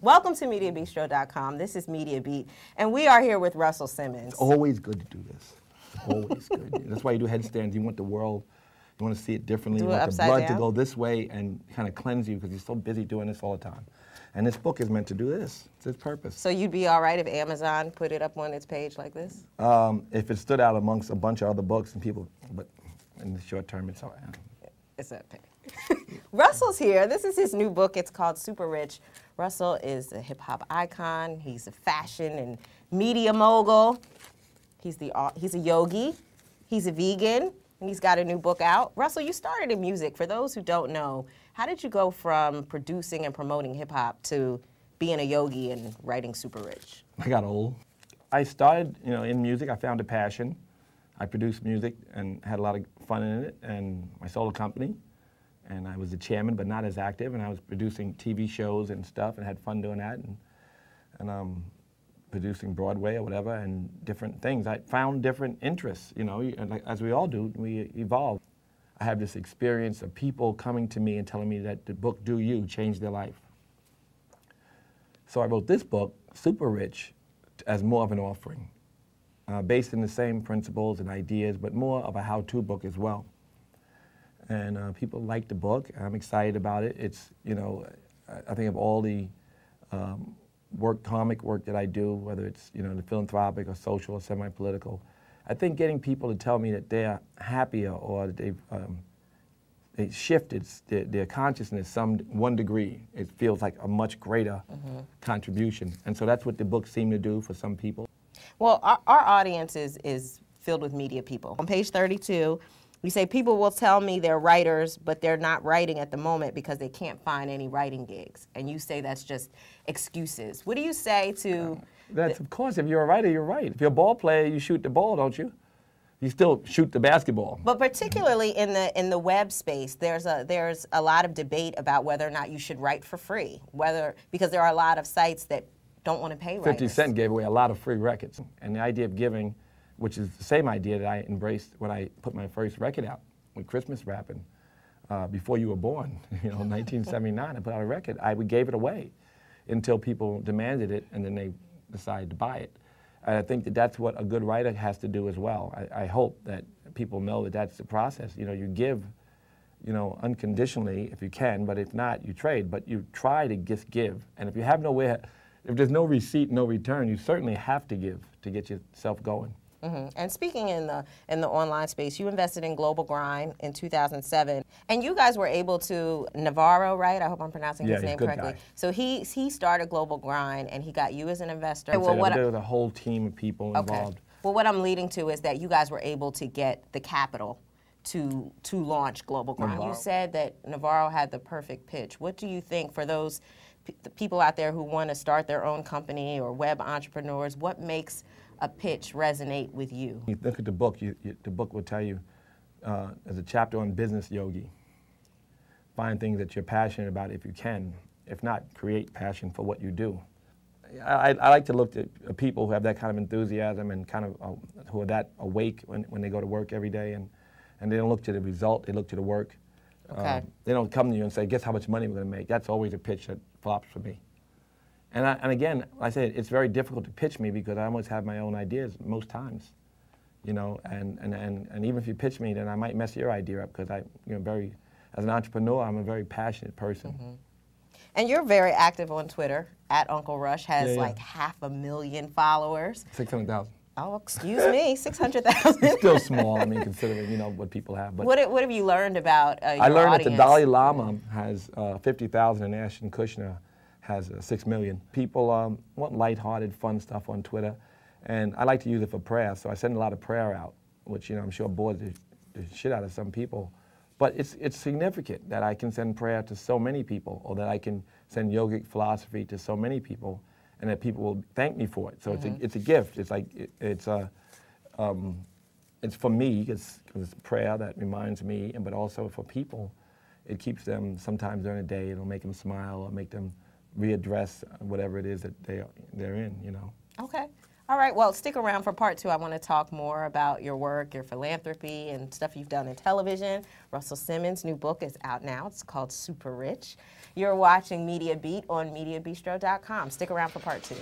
Welcome to Mediabistro.com. This is Media Beat, and we are here with Russell Simmons. It's always good to do this. Always good. That's why you do headstands. You want the world, you want to see it differently. Do you it want the upside blood down? to go this way and kind of cleanse you because you're so busy doing this all the time. And this book is meant to do this. It's its purpose. So you'd be all right if Amazon put it up on its page like this? If it stood out amongst a bunch of other books and people, but in the short term, it's all right. It's okay. Russell's here. This is his new book. It's called Super Rich. Russell is a hip-hop icon. He's a fashion and media mogul. He's a yogi. He's a vegan. And he's got a new book out. Russell, you started in music. For those who don't know, how did you go from producing and promoting hip-hop to being a yogi and writing Super Rich? I got old. I started, in music. I found a passion. I produced music and had a lot of fun in it, and I sold a company. And I was the chairman, but not as active, and I was producing TV shows and stuff, and had fun doing that, and producing Broadway or whatever, and different things. I found different interests, and like, as we all do, we evolve. I have this experience of people coming to me and telling me that the book Do You changed their life. So I wrote this book, Super Rich, as more of an offering, based in the same principles and ideas, but more of a how-to book as well. And people like the book. I'm excited about it. It's, I think of all the comic work that I do, whether it's, the philanthropic or social or semi-political, I think getting people to tell me that they're happier or that they shifted their consciousness one degree, it feels like a much greater contribution. And so that's what the book seemed to do for some people. Well, our audience is filled with media people. On page 32, you say, people will tell me they're writers, but they're not writing at the moment because they can't find any writing gigs. And you say that's just excuses. What do you say to... That's, of course, if you're a writer, you're right. If you're a ball player, you shoot the ball, don't you? You still shoot the basketball. But particularly in the web space, there's a lot of debate about whether or not you should write for free, because there are a lot of sites that don't want to pay writers. 50 Cent gave away a lot of free records. And the idea of giving, which is the same idea that I embraced when I put my first record out with Christmas rapping, before you were born, 1979. I put out a record. I gave it away until people demanded it, and then they decided to buy it. And I think that that's what a good writer has to do as well. I hope that people know that that's the process. You give, unconditionally if you can, but if not, you trade. But you try to just give. And if you have nowhere, if there's no receipt, no return, you certainly have to give to get yourself going. And speaking in the online space, you invested in Global Grind in 2007, and you guys were able to, Navarro, right? I hope I'm pronouncing his name correctly. Guy. So he started Global Grind, and he got you as an investor. There was a whole team of people involved. Well, what I'm leading to is that you guys were able to get the capital to launch Global Grind. Navarro. You said that Navarro had the perfect pitch. What do you think for those people out there who want to start their own company or web entrepreneurs? What makes a pitch resonate with you? You look at the book, the book will tell you, there's a chapter on business yogi. Find things that you're passionate about if you can. If not, create passion for what you do. I like to look at people who have that kind of enthusiasm and kind of who are that awake when they go to work every day, and they don't look to the result, they look to the work. Okay. They don't come to you and say, guess how much money we're going to make. That's always a pitch that flops for me. And again, I say it's very difficult to pitch me because I almost have my own ideas most times, and even if you pitch me, then I might mess your idea up because as an entrepreneur, I'm a very passionate person. And you're very active on Twitter. @Uncle Rush has like 500,000 followers. 600,000. Oh, excuse me, 600,000. It's still small, considering what people have. But what have you learned about your I learned audience? that the Dalai Lama has 50,000 and Ashton Kutcher has 6 million. People want lighthearted, fun stuff on Twitter, and I like to use it for prayer, so I send a lot of prayer out, which I'm sure bores the shit out of some people. But it's significant that I can send prayer to so many people, or that I can send yogic philosophy to so many people, and that people will thank me for it. So it's a gift. It's like it's for me, because it's prayer that reminds me, but also for people, it keeps them sometimes during the day. It'll make them smile or make them readdress whatever it is that they're in. Okay. All right, well, stick around for part 2. I want to talk more about your work, your philanthropy, and stuff you've done in television. Russell Simmons' new book is out now. It's called Super Rich. You're watching Media Beat on MediaBistro.com. Stick around for part 2.